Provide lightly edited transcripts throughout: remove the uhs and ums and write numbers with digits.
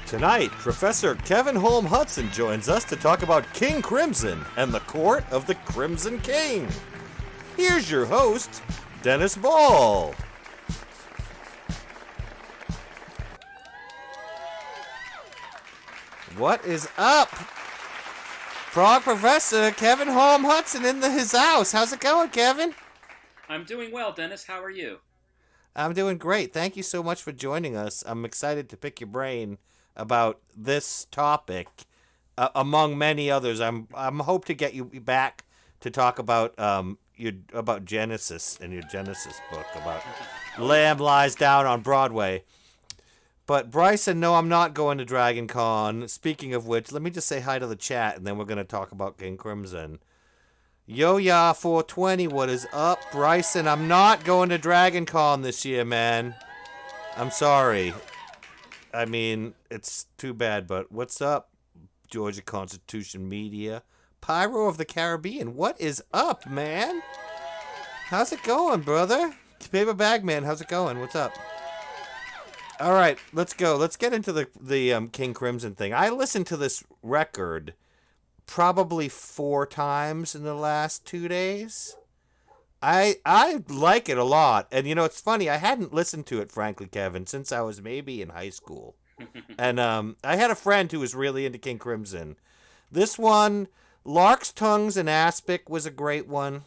Tonight, Professor Kevin Holm-Hudson joins us to talk about King Crimson and the Court of the Crimson King. Here's your host, Dennis Ball. What is up? Prog Professor Kevin Holm-Hudson in his house. How's it going, Kevin? I'm doing well, Dennis. How are you? I'm doing great. Thank you so much for joining us. I'm excited to pick your brain about this topic, among many others. I'm hope to get you back to talk about about Genesis and your Genesis book about Lamb Lies Down on Broadway. But Bryson, no, I'm not going to Dragon Con. Speaking of which, let me just say hi to the chat, and then we're going to talk about King Crimson. Yo-Ya 420, what is up? Bryson, I'm not going to Dragon Con this year, man. I'm sorry. I mean, it's too bad, but what's up, Georgia Constitution Media? Pyro of the Caribbean, what is up, man? How's it going, brother? Paper Bag Man, how's it going? What's up? All right, let's go. Let's get into the King Crimson thing. I listened to this record probably 4 times in the last 2 days. I like it a lot. And, you know, it's funny. I hadn't listened to it, frankly, Kevin, since I was maybe in high school. And I had a friend who was really into King Crimson. This one, Lark's Tongues and Aspic was a great one.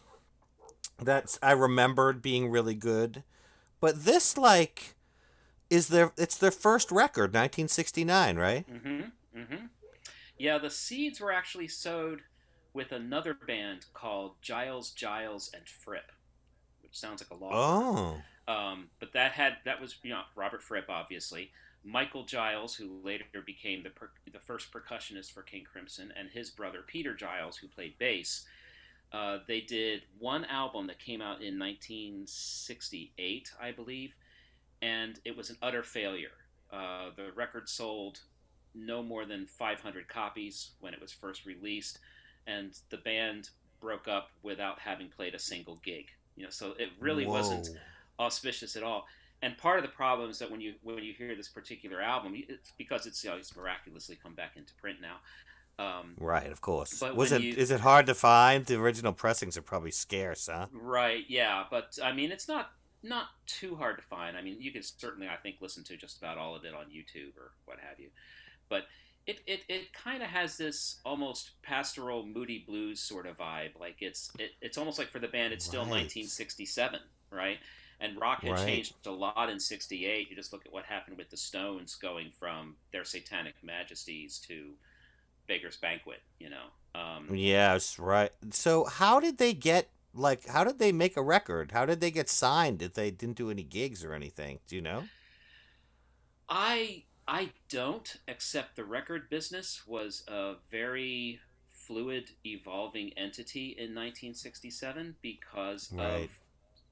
I remembered being really good. But this, like, it's their first record, 1969, right? Mm-hmm. Mm-hmm. Yeah, the seeds were actually sowed with another band called Giles and Fripp, which sounds like a law firm. But that was Robert Fripp, obviously, Michael Giles, who later became the first percussionist for King Crimson, and his brother Peter Giles, who played bass. They did one album that came out in 1968, I believe, and it was an utter failure. The record sold no more than 500 copies when it was first released, and the band broke up without having played a single gig. So it really wasn't auspicious at all. And part of the problem is that when you hear this particular album, it's because it's miraculously come back into print now. Right, of course. But is it hard to find? The original pressings are probably scarce, huh? Right, yeah. But I mean, it's not too hard to find. I mean, you could certainly, I think, listen to just about all of it on YouTube or what have you. But it kind of has this almost pastoral, moody blues sort of vibe. Like it's almost like for the band, it's still 1967, right? And rock had changed a lot in '68. You just look at what happened with the Stones, going from Their Satanic Majesties to Beggar's Banquet. Yes, right. So how did they make a record? How did they get signed if they didn't do any gigs or anything? Do you know? I don't, except the record business was a very fluid, evolving entity in 1967 because of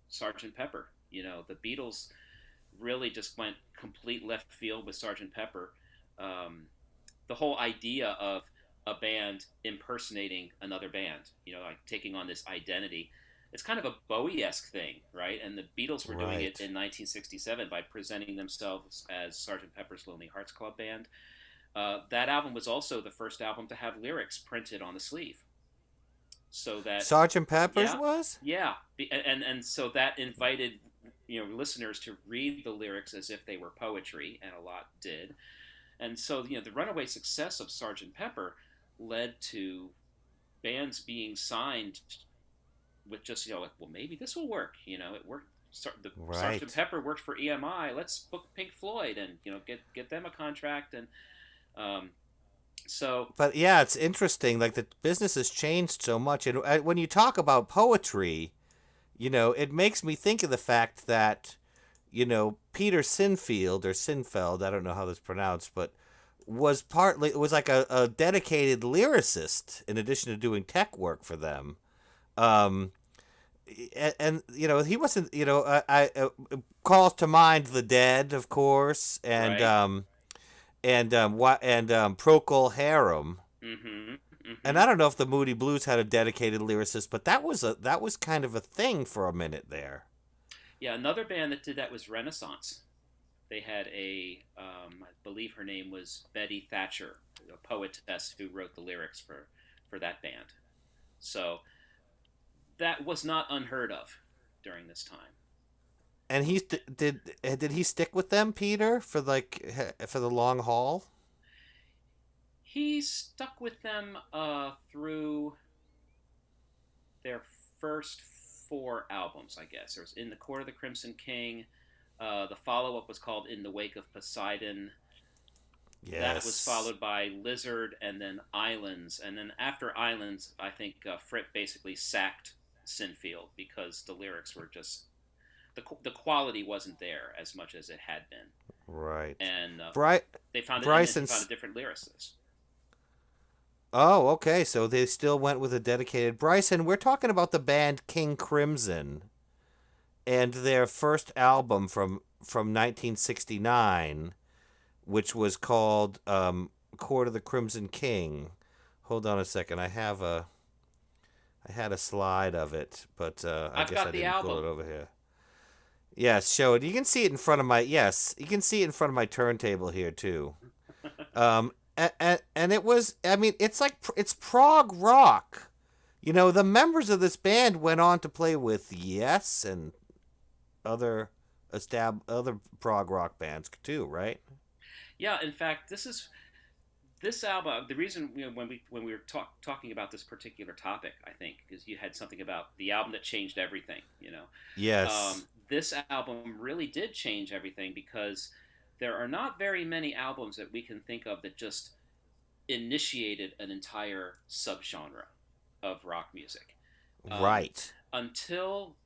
Sgt. Pepper. The Beatles really just went complete left field with Sgt. Pepper. The whole idea of a band impersonating another band, like taking on this identity. It's kind of a Bowie-esque thing, right? And the Beatles were doing it in 1967 by presenting themselves as Sgt. Pepper's Lonely Hearts Club Band. That album was also the first album to have lyrics printed on the sleeve. So that Sgt. Pepper's was? Yeah. And so that invited listeners to read the lyrics as if they were poetry, and a lot did. And so the runaway success of Sgt. Pepper led to bands being signed with just maybe this will work. It worked. Sgt. Pepper worked for EMI. Let's book Pink Floyd and get them a contract. And But yeah, it's interesting. Like, the business has changed so much, and when you talk about poetry, it makes me think of the fact that Peter Sinfeld, I don't know how this is pronounced, but was like a dedicated lyricist in addition to doing tech work for them. And he wasn't, I calls to mind The Dead, of course, and Procol Harum. Mm-hmm. Mm-hmm. And I don't know if the Moody Blues had a dedicated lyricist, but that was kind of a thing for a minute there. Yeah, another band that did that was Renaissance. They had I believe her name was Betty Thatcher, a poetess who wrote the lyrics for that band. So that was not unheard of during this time. And did he stick with them, Peter, for for the long haul? He stuck with them through their first four albums, I guess. There was In the Court of the Crimson King. The follow up was called In the Wake of Poseidon. That was Yes. followed by Lizard and then Islands. And then after Islands, I think Fripp basically sacked Sinfield because the lyrics were just. The quality wasn't there as much as it had been. Right. And Bry- they found it, and then he found a Bryson's. different lyricist. Oh, okay. So they still went with a dedicated Bryson. We're talking about the band King Crimson and their first album from 1969, which was called Court of the Crimson King. Hold on a second. I had a slide of it, but I I've guess I got the didn't pull album. it over here. Yes, show it. You can see it in front of my yes. You can see it in front of my turntable here too. And it was. I mean, it's prog rock. You know, the members of this band went on to play with Yes and other other prog rock bands too, right? Yeah, in fact, this album. The reason when we were talking about this particular topic, I think, because you had something about the album that changed everything. Yes. This album really did change everything because there are not very many albums that we can think of that just initiated an entire subgenre of rock music. Um, Right. until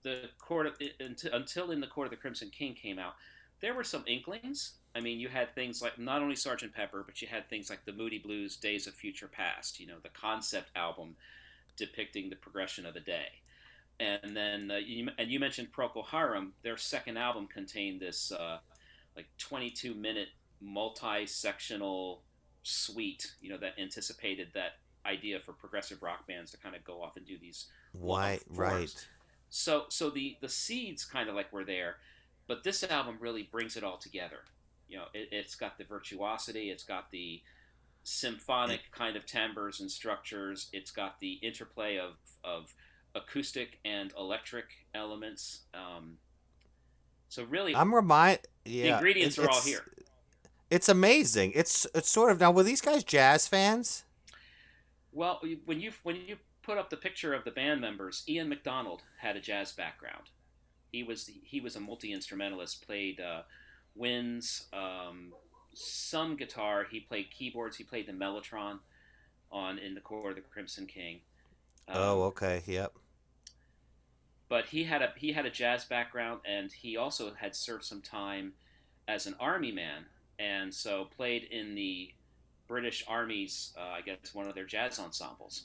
the court of until in the Court of the Crimson King came out, there were some inklings. I mean, you had things like not only Sergeant Pepper, but you had things like the Moody Blues, Days of Future Past. The concept album depicting the progression of the day. And then you mentioned Procol Harum. Their second album contained this like 22-minute multi-sectional suite. That anticipated that idea for progressive rock bands to kind of go off and do these long Why? forms. Right. So the seeds kind of like were there, but this album really brings it all together. It's got the virtuosity, it's got the It, symphonic kind of timbres and structures, it's got the interplay of acoustic and electric elements. So really, I'm remind. the Yeah. ingredients are all here. It's amazing. It's sort of now. Were these guys jazz fans? Well, when you put up the picture of the band members, Ian McDonald had a jazz background. He was a multi instrumentalist, played winds, some guitar. He played keyboards. He played the mellotron on In the Court of the Crimson King. Oh, Um, okay. Yep. but he had a jazz background, and he also had served some time as an army man, and so played in the British Army's, I guess, one of their jazz ensembles.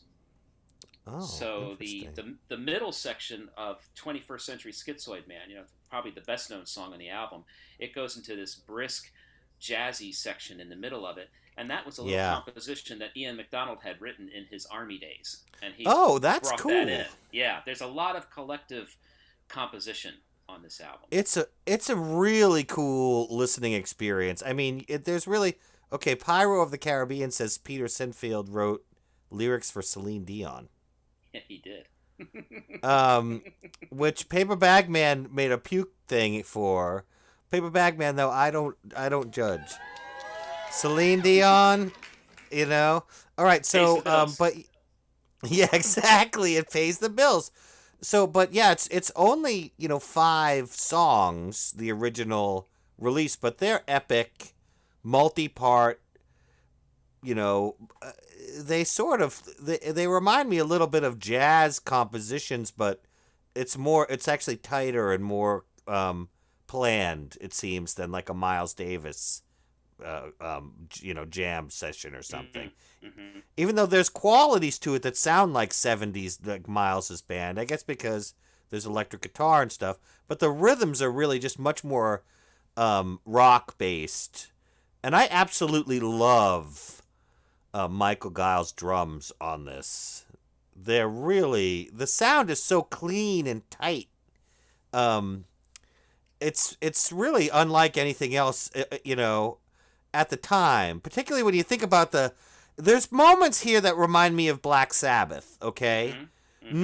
Oh, So the, interesting. the the middle section of 21st Century Schizoid Man, probably the best known song on the album, it goes into this brisk, jazzy section in the middle of it, and that was a little Yeah. composition that Ian McDonald had written in his army days, and he Oh, that's brought that cool. in. Yeah, there's a lot of collective composition on this album. It's a really cool listening experience. I mean, there's really okay. Pyro of the Caribbean says Peter Sinfield wrote lyrics for Celine Dion. Yeah, he did. Um, which Paper Bag Man made a puke thing for. Paper Bag Man though, I don't judge. Celine Dion, you know. All right, Pays the so bills. but yeah, exactly. It pays the bills. So, but yeah, it's only 5 songs, the original release, but they're epic, multi-part. You know, uh, they remind me a little bit of jazz compositions, but it's actually tighter and more planned. It seems than like a Miles Davis, jam session or Hmm. something. Hmm. Even though there's qualities to it that sound like 70s, like Miles's band, I guess because there's electric guitar and stuff, but the rhythms are really just much more rock based. And I absolutely love Michael Giles' drums on this. The sound is so clean and tight. Um, it's really unlike anything else, at the time, particularly when you think about there's moments here that remind me of Black Sabbath, okay? Mm-hmm. Mm-hmm.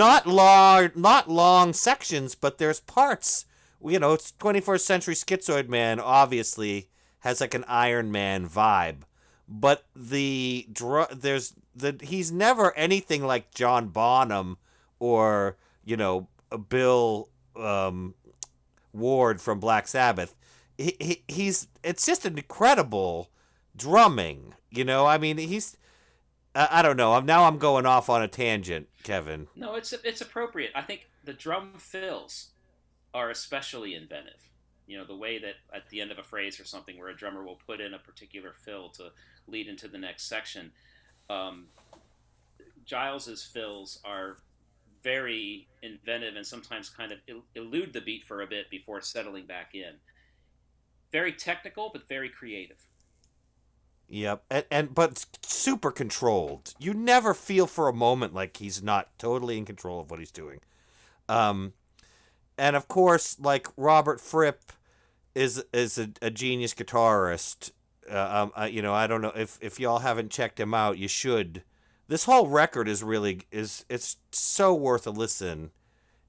Not long sections, but there's parts. It's 21st Century Schizoid Man obviously has like an Iron Man vibe, but he's never anything like John Bonham or Bill Ward from Black Sabbath. He's it's just an incredible drumming. I mean, I don't know. I'm going off on a tangent, Kevin. No, it's appropriate. I think the drum fills are especially inventive. The way that at the end of a phrase or something where a drummer will put in a particular fill to lead into the next section. Um, Giles's fills are very inventive and sometimes kind of elude the beat for a bit before settling back in. Very technical, but very creative. Yep, but super controlled. You never feel for a moment like he's not totally in control of what he's doing. Um, and of course, like Robert Fripp is a genius guitarist. I don't know if y'all haven't checked him out, you should. This whole record it's so worth a listen.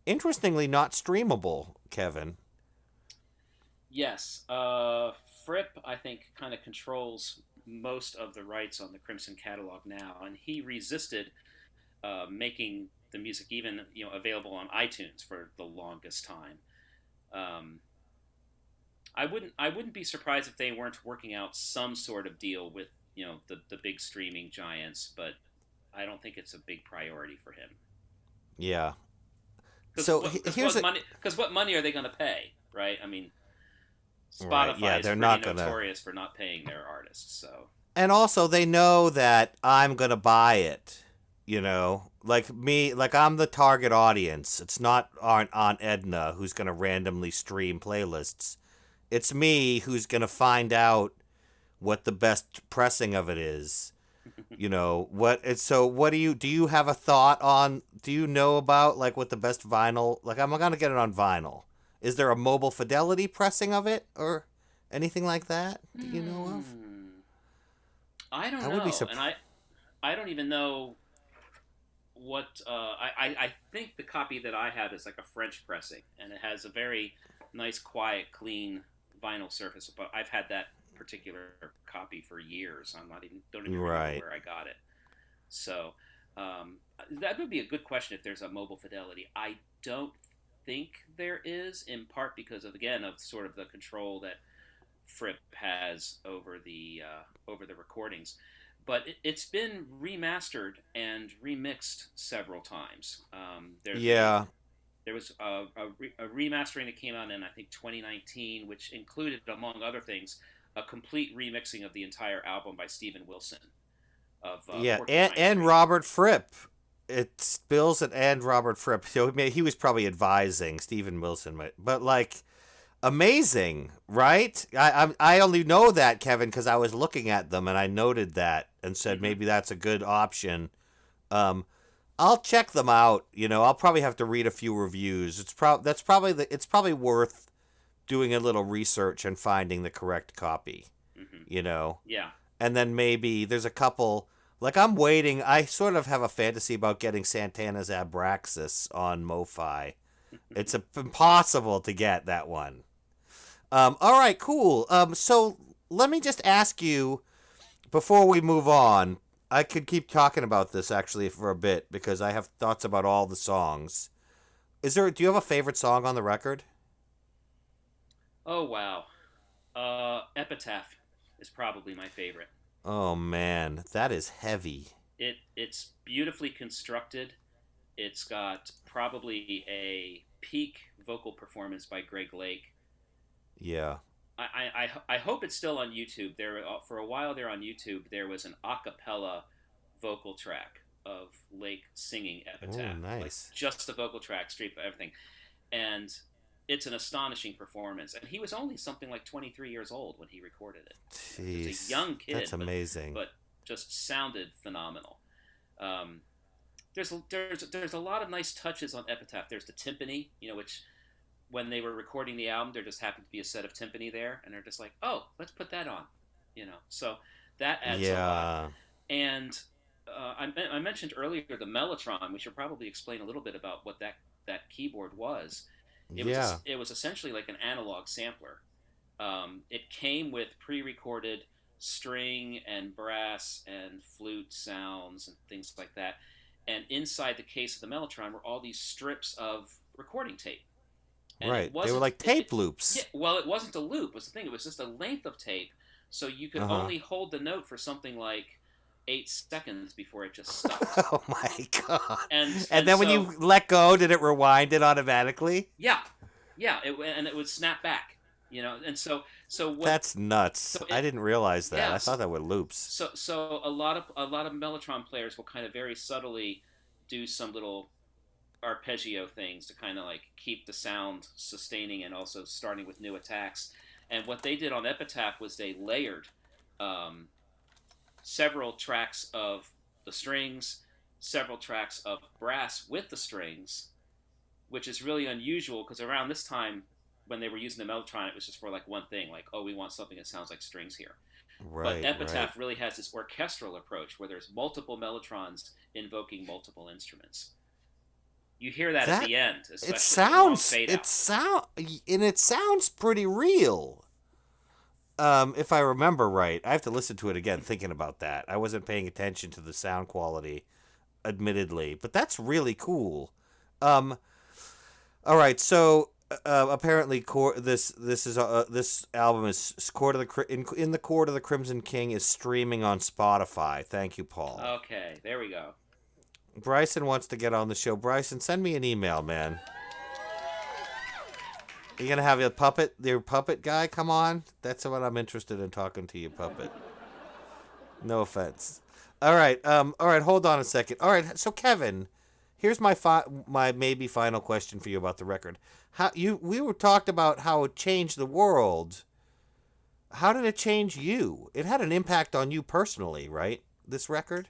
Interestingly, not streamable, Kevin. Yes, Fripp, I think, kind of controls most of the rights on the Crimson catalog now, and he resisted making the music even available on iTunes for the longest time. Um, I wouldn't be surprised if they weren't working out some sort of deal with the big streaming giants, but I don't think it's a big priority for him. Yeah. Because So here's what money? Because what money are they going to pay? Right? I mean, right. Spotify Yeah, is they're pretty not gonna. notorious for not paying their artists. So And also, they know that I'm gonna buy it. Like me, like I'm the target audience. It's not Aunt Edna who's gonna randomly stream playlists. It's me who's gonna find out what the best pressing of it is. What do you have a thought on? Do you know about like what the best vinyl? Like I'm gonna get it on vinyl. Is there a mobile fidelity pressing of it or anything like that? Do you know of? hmm, I don't I would be know, and surprised. I don't even know what I think the copy that I have is like a French pressing, and it has a very nice, quiet, clean vinyl surface. But I've had that particular copy for years. I'm not even don't even remember Right. where I got it. So um, that would be a good question if there's a mobile fidelity. I don't think there is, in part because of again of sort of the control that Fripp has over the recordings. But it's been remastered and remixed several times. Yeah. There was a remastering that came out in I think 2019, which included, among other things, a complete remixing of the entire album by Steven Wilson of Yeah, Porcupine and Tree. Robert Fripp. It's Bills and Robert Fripp. So he was probably advising Stephen Wilson, but like amazing, right? I only know that, Kevin, because I was looking at them and I noted that and said Mm-hmm. maybe that's a good option. Um, I'll check them out. I'll probably have to read a few reviews. It's probably worth doing a little research and finding the correct copy. Mm-hmm. You know, Yeah. and then maybe there's a couple. Like I'm waiting. I sort of have a fantasy about getting Santana's Abraxas on MoFi. It's impossible to get that one. All right, cool. So let me just ask you before we move on. I could keep talking about this actually for a bit because I have thoughts about all the songs. Do you have a favorite song on the record? Oh wow. Epitaph is probably my favorite. Oh man, that is heavy. It's beautifully constructed. It's got probably a peak vocal performance by Greg Lake. Yeah. I hope it's still on YouTube. There for a while there on YouTube there was an a cappella vocal track of Lake singing Oh, Epitaph, like nice. just the vocal track, straight for everything, and it's an astonishing performance. And he was only something like 23 years old when he recorded it. He was a Jeez, young that's kid, amazing. but just sounded phenomenal. Um, there's a lot of nice touches on Epitaph. There's the timpani, which when they were recording the album, there just happened to be a set of timpani there, and they're just like, oh, let's put that on, So that adds a lot. Yeah. And I mentioned earlier the Mellotron. We should probably explain a little bit about what that keyboard was. Yeah. It was essentially like an analog sampler. It came with pre-recorded string and brass and flute sounds and things like that. And inside the case of the Mellotron were all these strips of recording tape. And it Right. They were wasn't like tape loops. yeah, well, it wasn't a loop was the thing. It was just a length of tape, so you could Uh-huh. only hold the note for something like 8 seconds before it just stopped. Oh my god. And And and then when so you let go, did it rewind it automatically? yeah, yeah, and it would snap back, And so what? That's nuts. So I it didn't realize that. yeah. I thought that were loops. So a lot of Mellotron players will kind of very subtly do some little arpeggio things to kind of like keep the sound sustaining and also starting with new attacks. And what they did on Epitaph was they layered um, several tracks of the strings, several tracks of brass with the strings, which is really unusual because around this time when they were using the Mellotron, it was just for like one thing, like, oh, we want something that sounds like strings here. But Right, right. Epitaph really has this orchestral approach where there's multiple mellotrons invoking multiple instruments. You hear that at That the end, it especially the long sounds fade it out. sound and it sounds pretty real. If I remember right, I have to listen to it again thinking about that. I wasn't paying attention to the sound quality, admittedly, but that's really cool. Um, all right, so apparently, this album is Court of the in the Court of the Crimson King is streaming on Spotify. Thank you, Paul. Okay, there we go. Bryson wants to get on the show. Bryson, send me an email, man. Are you gonna have your puppet guy come on? That's what I'm interested in talking to you, puppet. No offense. All right. Hold on a second. All right. So, Kevin, here's my maybe final question for you about the record. We were talked about how it changed the world. How did it change you? It had an impact on you personally, right? This record.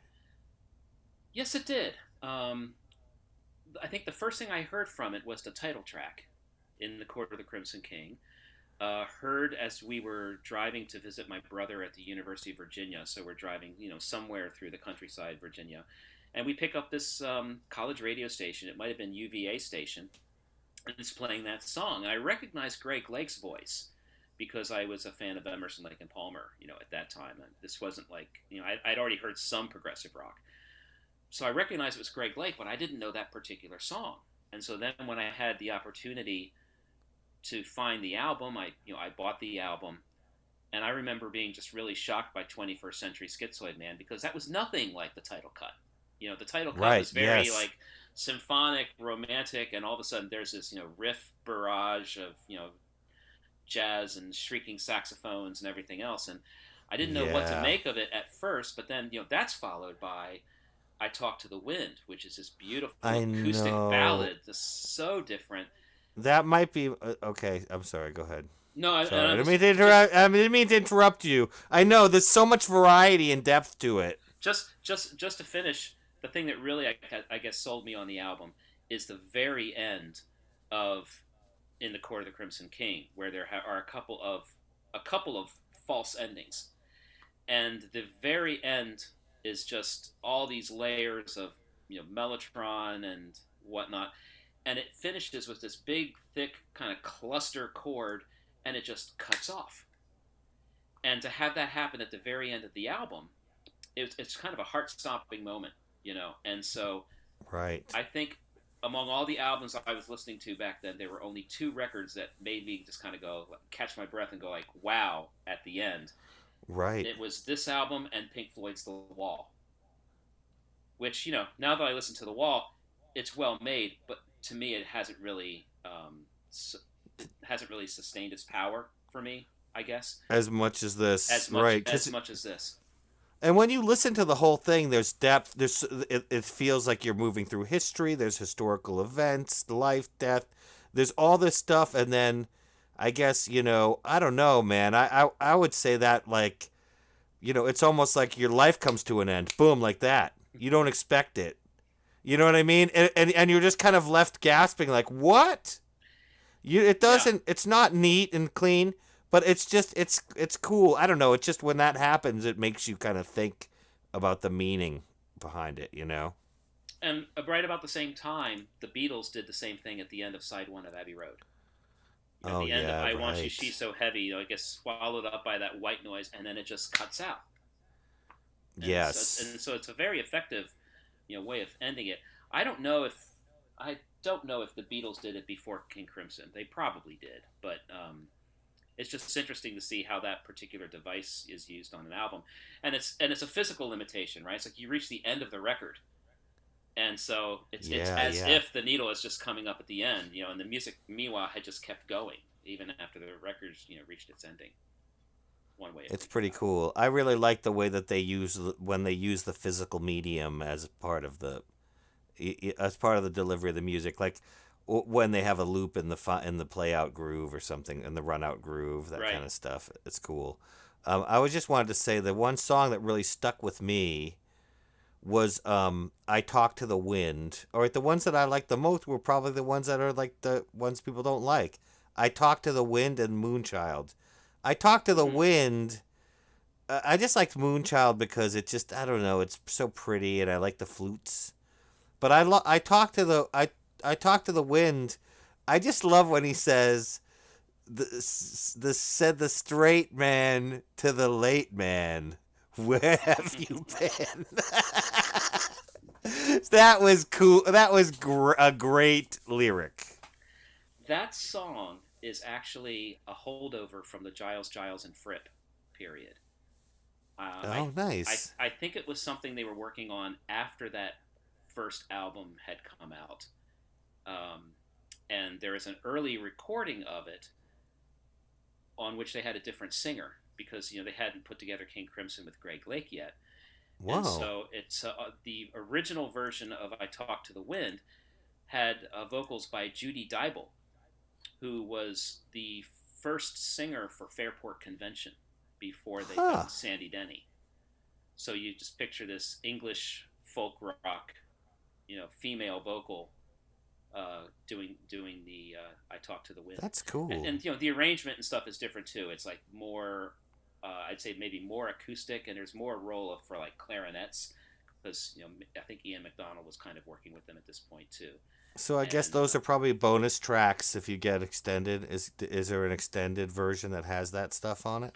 Yes, it did. I think the first thing I heard from it was the title track in the Court of the Crimson King. Heard as we were driving to visit my brother at the University of Virginia. So we're driving, somewhere through the countryside, Virginia, and we pick up this college radio station. It might have been UVA station, and it's playing that song. And I recognized Greg Lake's voice because I was a fan of Emerson, Lake and Palmer, at that time. And this wasn't like, I'd already heard some progressive rock, so I recognized it was Greg Lake, but I didn't know that particular song. And so then when I had the opportunity to find the album, I bought the album, and I remember being just really shocked by 21st Century Schizoid Man because that was nothing like the title cut. The title cut Right. was very Yes. like symphonic, romantic, and all of a sudden there's this riff barrage of jazz and shrieking saxophones and everything else, and I didn't know what to Yeah. make of it at first, but then that's followed by I Talk to the Wind, which is this beautiful I acoustic know. ballad that's so different. That might be okay. I'm sorry. Go ahead. No, and Sorry, I I didn't was mean to just interrupt. I didn't mean to interrupt you. I know there's so much variety and depth to it. just to finish, the thing that really I guess sold me on the album is the very end of In the Court of the Crimson King, where there are a couple of false endings, and the very end is just all these layers of mellotron and whatnot, and it finishes with this big thick kind of cluster chord, and it just cuts off. And to have that happen at the very end of the album, it's kind of a heart-stopping moment. And so Right. I think among all the albums I was listening to back then, there were only two records that made me just kind of go, catch my breath and go like, wow, at the end. Right. It was this album and Pink Floyd's The Wall, which, now that I listen to The Wall, it's well made, but to me it hasn't really sustained its power for me, I guess, As much as this, as much right? as much as this. And when you listen to the whole thing, there's depth. It feels like you're moving through history. There's historical events, life, death. There's all this stuff, and then I guess I don't know, man. I would say that like it's almost like your life comes to an end, boom, like that. You don't expect it. You know what I mean? And you're just kind of left gasping, like what? It Yeah. doesn't. It's not neat and clean, but it's cool. I don't know. It's just when that happens, it makes you kind of think about the meaning behind it. You know. And right about the same time, the Beatles did the same thing at the end of side one of Abbey Road. You know, at Oh the end of yeah, I Want You, right. She's So Heavy, you know, it gets swallowed up by that white noise, and then it just cuts out. Yes. And so it's a very effective, way of ending it. I don't know if I don't know if the Beatles did it before King Crimson. They probably did, but it's just interesting to see how that particular device is used on an album, and it's a physical limitation, right? It's like you reach the end of the record, and so it's Yeah, as yeah. if the needle is just coming up at the end, and the music meanwhile had just kept going even after the record reached its ending. One way of It's thinking pretty about it. cool. I really like the way that they when they use the physical medium as part of as part of the delivery of the music. Like when they have a loop in in the play out groove or something, in the run out groove, that Right. kind of stuff. It's cool. I was just wanted to say the one song that really stuck with me was I Talk to the Wind. All right, the ones that I liked the most were probably the ones that are like the ones people don't like. I Talk to the Wind and Moonchild. I Talk to the Mm-hmm. Wind. I just liked Moonchild because it just, I don't know, it's so pretty and I like the flutes. But I talk to I talk to the wind. I just love when he says the said the straight man to the late man. Where have you been? That was cool. That was a great lyric. That song is actually a holdover from the Giles and Fripp period. Uh, I Oh, I nice. I think it was something they were working on after that first album had come out, um, and there is an early recording of it on which they had a different singer because they hadn't put together King Crimson with Greg Lake yet, and Whoa. so it's the original version of "I Talk to the Wind" had vocals by Judy Dybel, who was the first singer for Fairport Convention before they Huh. found Sandy Denny. So you just picture this English folk rock, female vocal doing the "I Talk to the Wind," That's cool. and the arrangement and stuff is different too. It's like more, I'd say maybe more acoustic, and there's more role for like clarinets because I think Ian McDonald was kind of working with them at this point too, So I guess and those are probably bonus tracks if you get extended. Is there an extended version that has that stuff on it?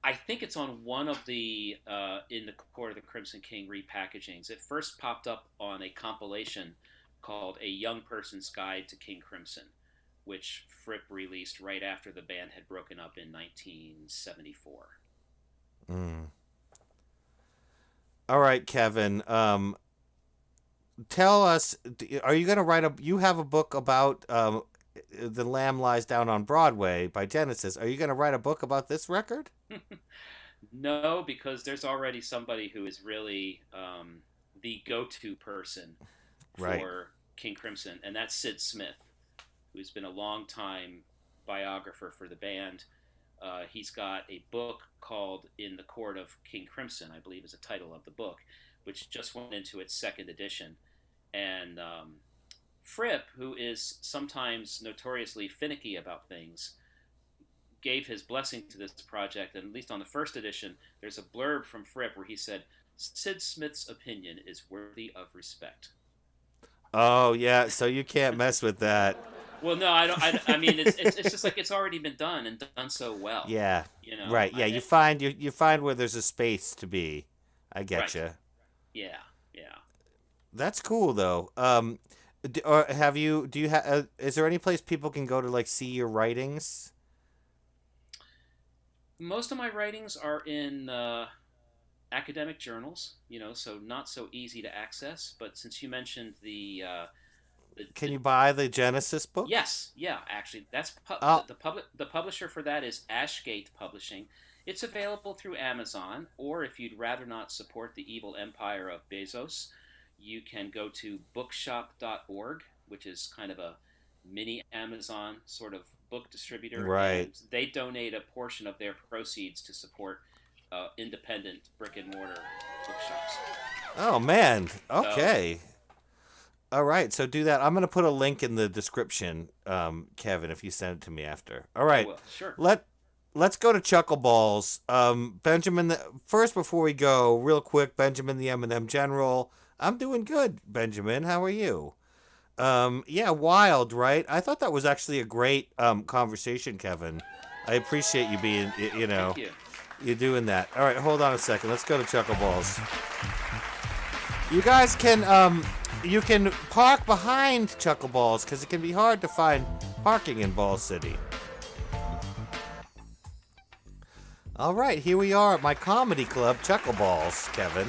I think it's on one of the in the Court of the Crimson King repackagings. It first popped up on a compilation called "A Young Person's Guide to King Crimson," which Fripp released right after the band had broken up in 1974. Mm. All right, Kevin. Tell us. Are you going to write a? You have a book about "The Lamb Lies Down on Broadway" by Genesis. Are you going to write a book about this record? No, because there's already somebody who is really the go-to person Right. for King Crimson, and that's Sid Smith, who's been a long time biographer for the band. He's got a book called "In the Court of King Crimson," I believe is the title of the book, which just went into its second edition. And Fripp, who is sometimes notoriously finicky about things, gave his blessing to this project. And at least on the first edition, there's a blurb from Fripp where he said, "Sid Smith's opinion is worthy of respect." Oh yeah. So you can't mess with that. Well, no, I don't. I mean, it's just like it's already been done and done so well. Yeah. You know, Right. Yeah. You find where there's a space to be. I get right? you. Yeah, yeah. That's cool though. Or have you? Do you have? Is there any place people can go to like see your writings? Most of my writings are in academic journals, so not so easy to access. But since you mentioned Can the you buy the Genesis book? yes, yeah, actually, that's Oh, the publisher for that is Ashgate Publishing. It's available through Amazon, or if you'd rather not support the evil empire of Bezos, you can go to bookshop.org, which is kind of a mini Amazon sort of book distributor, right. and they donate a portion of their proceeds to support independent brick and mortar bookshops. Oh man. So Okay. All right, so do that. I'm gonna put a link in the description, Kevin, if you send it to me after. All I right, will. Sure. let's go to Chuckle Balls. Benjamin, first before we go, real quick, Benjamin the M&M General. I'm doing good, Benjamin. How are you? Yeah, wild, right? I thought that was actually a great conversation, Kevin. I appreciate you being, Thank you. you're doing that. All right, hold on a second. Let's go to Chuckle Balls. You guys can you can park behind Chuckle Balls because it can be hard to find parking in Ball City. All right, here we are at my comedy club, Chuckle Balls, Kevin.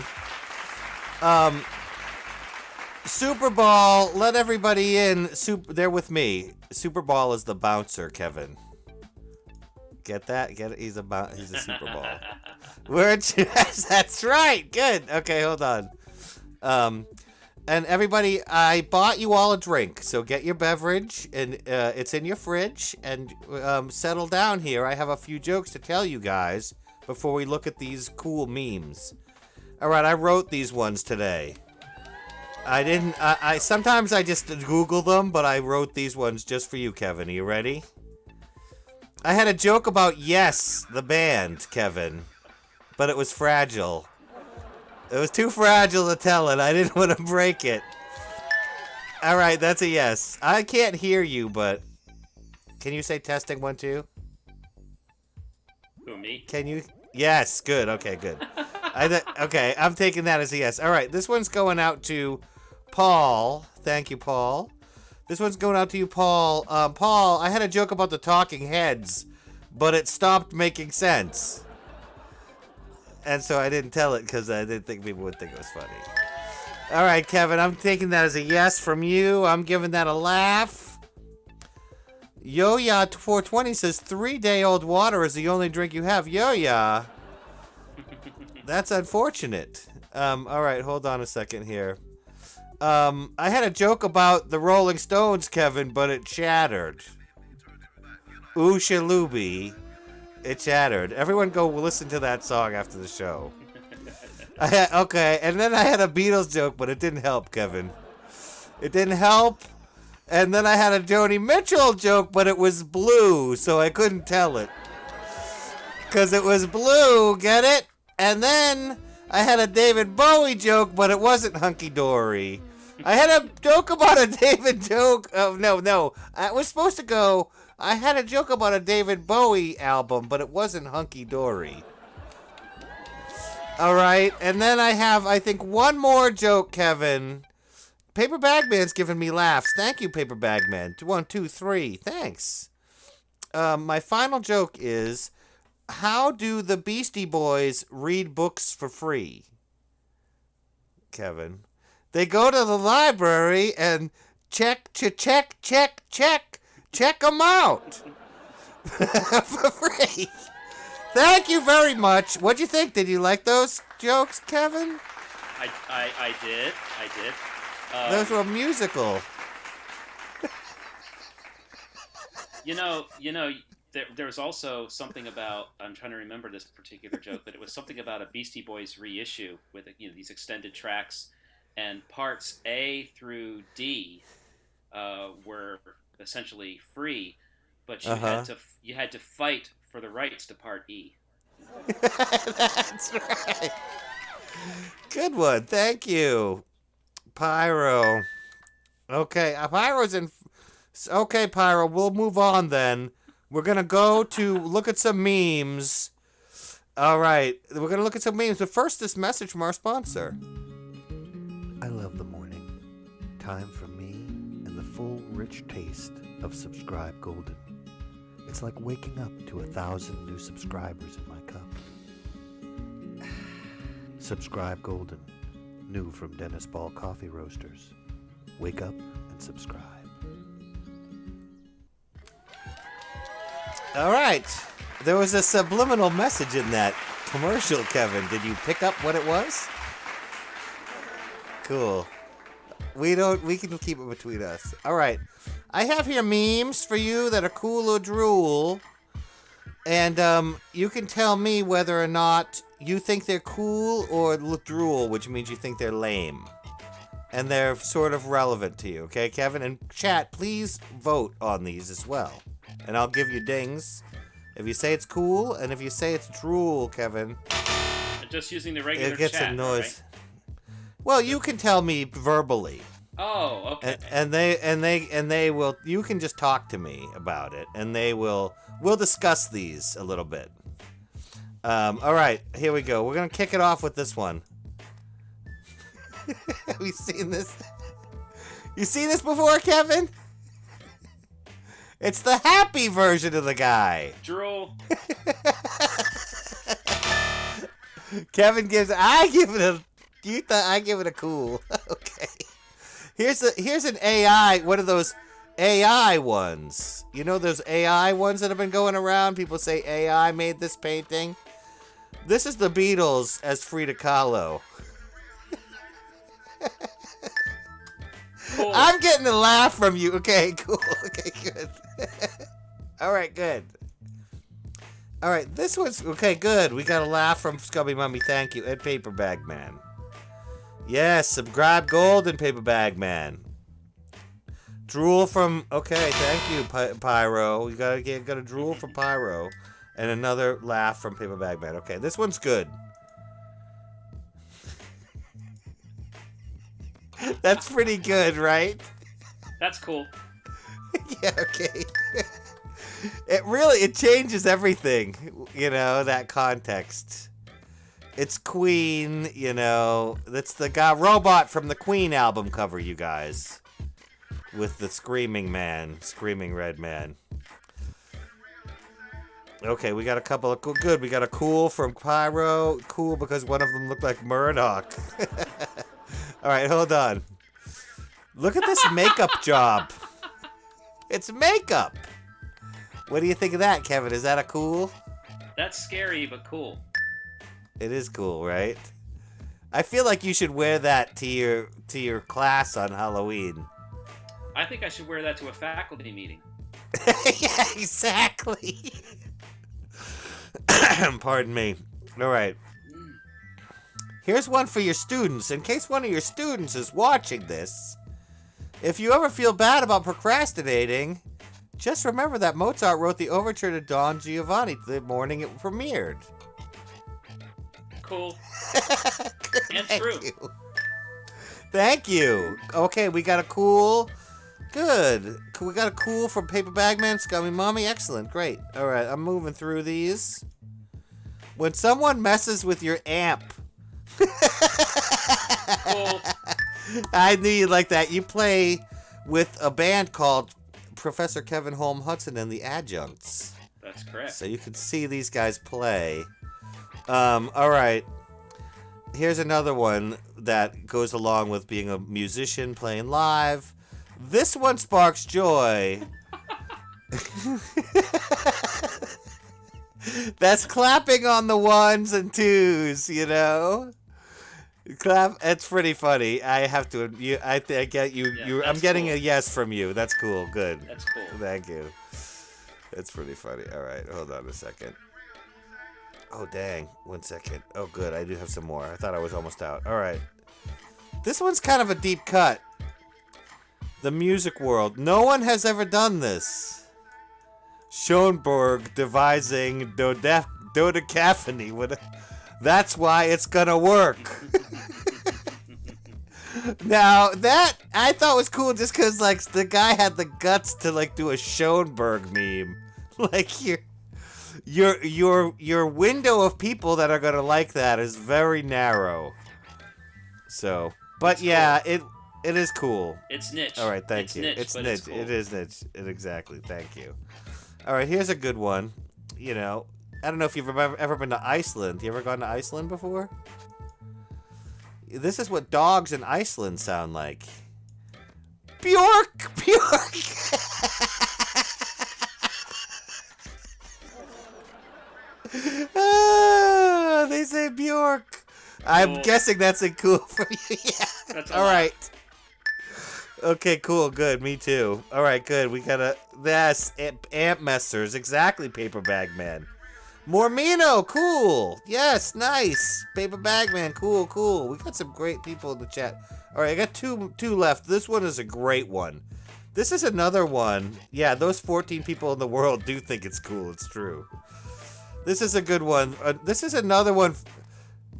Super Ball, let everybody in. They're with me. Super Ball is the bouncer, Kevin. Get that? Get it? He's a Super Ball. That's right. Good. Okay, hold on. And everybody, I bought you all a drink, so get your beverage, and it's in your fridge, and settle down here. I have a few jokes to tell you guys before we look at these cool memes. All right, I wrote these ones today. I didn't. I sometimes I just Google them, but I wrote these ones just for you, Kevin. Are you ready? I had a joke about Yes, the band, Kevin, but it was fragile. It was too fragile to tell it. I didn't want to break it. All right, that's a yes. I can't hear you, but can you say testing 1 2? Who, me? Can you? Yes, good. Okay, good. Okay, I'm taking that as a yes. All right, this one's going out to Paul. Thank you, Paul. This one's going out to you, Paul. Paul, I had a joke about the Talking Heads, but it stopped making sense. And so I didn't tell it because I didn't think people would think it was funny. All right, Kevin, I'm taking that as a yes from you. I'm giving that a laugh. Yo-Ya420 says 3-day-old water is the only drink you have. Yo-Ya. That's unfortunate. All right, hold on a second here. I had a joke about the Rolling Stones, Kevin, but it shattered. Ooh, shalubi. It shattered. Everyone go listen to that song after the show. Okay, and then I had a Beatles joke, but it didn't help, Kevin. It didn't help. And then I had a Joni Mitchell joke, but it was blue, so I couldn't tell it. Because it was blue, get it? And then I had a David Bowie joke, but it wasn't Hunky Dory. I had a joke about a David joke. Oh, no. I was supposed to go... I had a joke about a David Bowie album, but it wasn't Hunky Dory. All right, and then I have, I think, one more joke, Kevin. Paper Bag Man's giving me laughs. Thank you, Paper Bag Man. 1, 2, 3. Thanks. My final joke is, how do the Beastie Boys read books for free? Kevin. They go to the library and check them out for free. Thank you very much. What'd you think? Did you like those jokes, Kevin? I did. Those were musical. There was also something about, I'm trying to remember this particular joke, but it was something about a Beastie Boys reissue with these extended tracks, and parts A through D were essentially free, but you had to fight for the rights to part E. That's right. Good one. Thank you, Pyro. Okay, Pyro's in. Okay, Pyro, we'll move on then. We're gonna go to look at some memes. All right, we're gonna look at some memes, but first, this message from our sponsor. I love the morning. Time for me and the full, rich taste of Subscribe Golden. It's like waking up to 1,000 new subscribers in my cup. Subscribe Golden, new from Dennis Ball Coffee Roasters. Wake up and subscribe. All right, there was a subliminal message in that commercial, Kevin. Did you pick up what it was? Cool. We can keep it between us. All right. I have here memes for you that are cool or drool. And you can tell me whether or not you think they're cool or drool, which means you think they're lame. and they're sort of relevant to you, okay, Kevin? And chat, please vote on these as well. And I'll give you dings if you say it's cool, and if you say it's drool, Kevin. Just using the regular it gets chat, a noise. right? Well, you can tell me verbally. Oh, okay. And they will. You can just talk to me about it, and we'll discuss these a little bit. All right, here we go. We're gonna kick it off with this one. Have you seen this? You seen this before, Kevin? It's the happy version of the guy. Drool. Kevin gives. I give it a cool. Okay. Here's an AI. One of those AI ones. You know those AI ones that have been going around? People say AI made this painting. This is the Beatles as Frida Kahlo. Cool. I'm getting a laugh from you. Okay, cool. Okay, good. All right, good. All right, this one's okay. Good. We got a laugh from Scubby Mummy. Thank you, and Paper Bag Man. Yes, subscribe Golden Paper Bag Man. Drool from. Okay, thank you, Pyro. You got a drool from Pyro, and another laugh from Paper Bag Man. Okay, this one's good. That's pretty good, right? That's cool. Yeah, okay. It changes everything, that context. It's Queen, that's the guy robot from the Queen album cover, you guys. With the screaming red man. Okay, we got a couple of good. We got a cool from Pyro. Cool because one of them looked like Murdoch. All right, hold on. Look at this makeup job. It's makeup. What do you think of that, Kevin? Is that a cool? That's scary, but cool. It is cool, right? I feel like you should wear that to your class on Halloween. I think I should wear that to a faculty meeting. Yeah, exactly. Pardon me. All right. Here's one for your students. In case one of your students is watching this, if you ever feel bad about procrastinating, just remember that Mozart wrote the overture to Don Giovanni the morning it premiered. Cool. And Thank true. you. Thank you. Okay, we got a cool. Good. We got a cool from Paper Bag Man, Scummy Mommy. Excellent. Great. All right, I'm moving through these. When someone messes with your amp. Cool. I knew you'd like that. You play with a band called Professor Kevin Holm-Hudson and the Adjuncts. That's correct. So you can see these guys play. All right. Here's another one that goes along with being a musician playing live. This one sparks joy. That's clapping on the ones and twos, Clap. It's pretty funny. I have to. I get you. Yeah, I'm getting cool. a yes from you. That's cool. Good. That's cool. Thank you. It's pretty funny. All right, hold on a second. Oh dang! 1 second. Oh good. I do have some more. I thought I was almost out. All right. This one's kind of a deep cut. The music world. No one has ever done this. Schoenberg devising dodecaphony. That's why it's gonna work. Now that I thought was cool, just because the guy had the guts to do a Schoenberg meme. Your window of people that are gonna like that is very narrow. So, but It's yeah, cool. it is cool. It's niche. All right, thank you. Niche, It's but niche. It's cool. It is niche. Exactly. Thank you. All right, here's a good one. I don't know if you've ever been to Iceland. You ever gone to Iceland before? This is what dogs in Iceland sound like. Bjork! Bjork! They say Bjork. I'm Cool. guessing that's a cool for you. Yeah. That's All right. Okay, cool, good. Me too. All right, good. We got amp messers. Exactly, Paper Bag Man. Mormino, cool. Yes, nice. Paper Bag Man, cool. We got some great people in the chat. All right, I got two left. This one is a great one. This is another one. Yeah, those 14 people in the world do think it's cool. It's true. This is a good one. This is another one.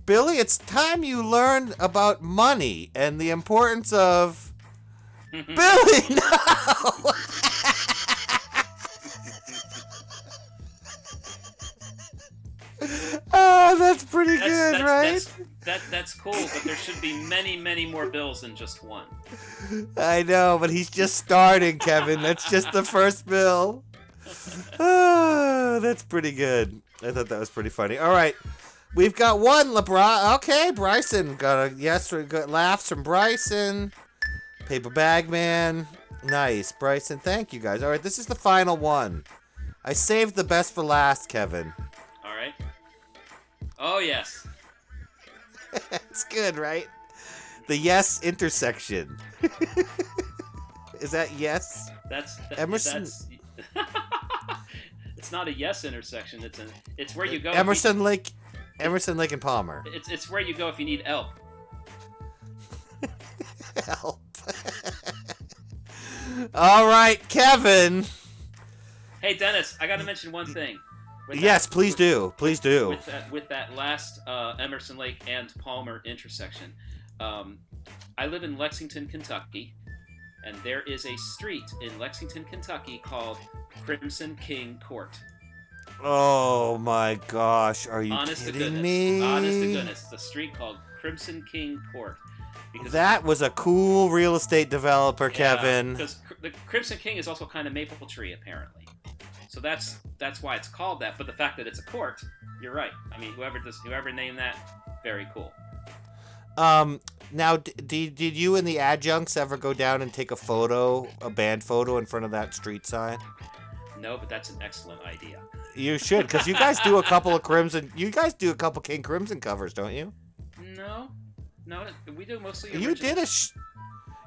Billy, it's time you learned about money and the importance of... Billy, no! Oh, that's pretty good, right? That's cool, but there should be many, many more bills than just one. I know, but he's just starting, Kevin. That's just the first bill. Oh, that's pretty good. I thought that was pretty funny. All right, we've got one, LeBron. Okay, Bryson got a yes. We got laughs from Bryson. Paper Bag Man. Nice, Bryson. Thank you, guys. All right, this is the final one. I saved the best for last, Kevin. All right. Oh, yes. It's good, right? The yes intersection. Is that yes? Emerson. It's not a yes intersection. It's where you go. Emerson, Lake and Palmer. It's where you go if you need help. Help. All right, Kevin. Hey, Dennis, I got to mention one thing. Yes, please do. Please do. With that last Emerson Lake and Palmer intersection, I live in Lexington, Kentucky, and there is a street in Lexington, Kentucky called Crimson King Court. Oh my gosh, are you kidding me? Honest to goodness, it's a street called Crimson King Court. Because that was a cool real estate developer, Kevin. Because the Crimson King is also kind of maple tree, apparently. So that's why it's called that. But the fact that it's a court, you're right. I mean, whoever named that, very cool. Now, did you and the adjuncts ever go down and take a band photo in front of that street sign? No, but that's an excellent idea. You should, because you guys do a couple of King Crimson covers, don't you? No, we do mostly originals.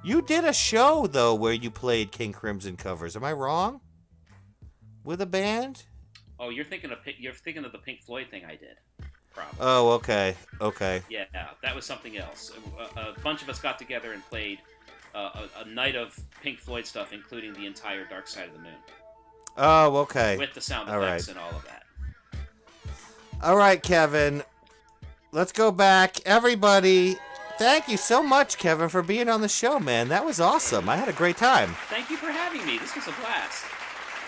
You did a show though where you played King Crimson covers. Am I wrong? With a band? Oh, you're thinking of the Pink Floyd thing I did. Probably. Oh, okay. Yeah, that was something else. A bunch of us got together and played a night of Pink Floyd stuff, including the entire Dark Side of the Moon. Oh, okay. With the sound effects and all of that. All right, Kevin. Let's go back. Everybody, thank you so much, Kevin, for being on the show, man. That was awesome. I had a great time. Thank you for having me. This was a blast.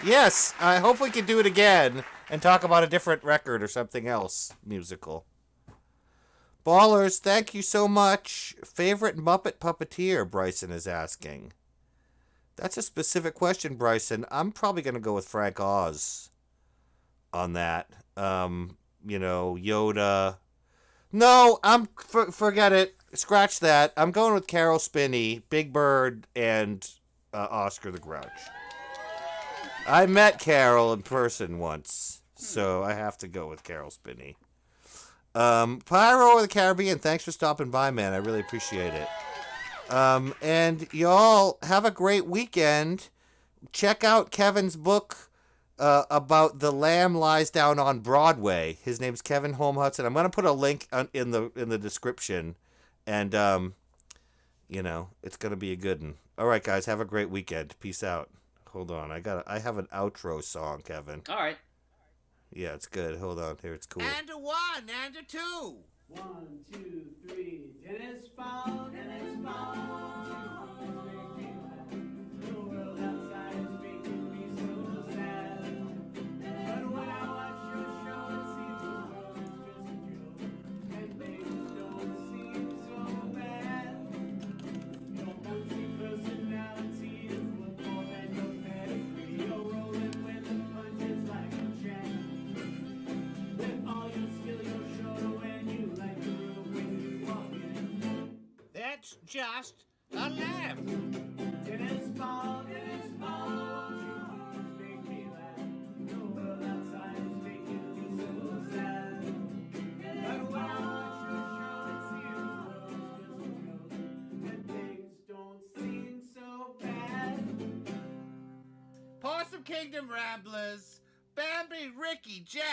Yes, I hope we can do it again and talk about a different record or something else musical. Ballers, thank you so much. Favorite Muppet puppeteer, Bryson is asking. That's a specific question, Bryson. I'm probably going to go with Frank Oz on that. Yoda. No, forget it. Scratch that. I'm going with Carol Spinney, Big Bird, and Oscar the Grouch. I met Carol in person once, so I have to go with Carol Spinney. Pyro of the Caribbean, thanks for stopping by, man. I really appreciate it. And y'all have a great weekend. Check out Kevin's book about The Lamb Lies Down on Broadway. His name's Kevin Holm-Hudson. I'm going to put a link in the description, and it's going to be a good one. All right, guys, have a great weekend. Peace out. Hold on, I have an outro song, Kevin. All right. Yeah, it's good. Hold on, here it's cool. And a one, and a two. 1, 2, 3. Dennis fall, Dennis fall. The world outside is making me so sad. But when I watch your show, it seems the world's just a joke, and things don't seem so bad. Your multi-personality is worth more than your pedigree. You're rolling with the punches like a champ. With all your skill, you're sure when you like the room when you walk in. That's just a lamb. Dennis fall, make me laugh. The world outside is making me so sad. But when I watch your show, it seems the world's just a joke, and things don't seem so bad. Possum Kingdom Ramblers, Bambi, Ricky, Jack.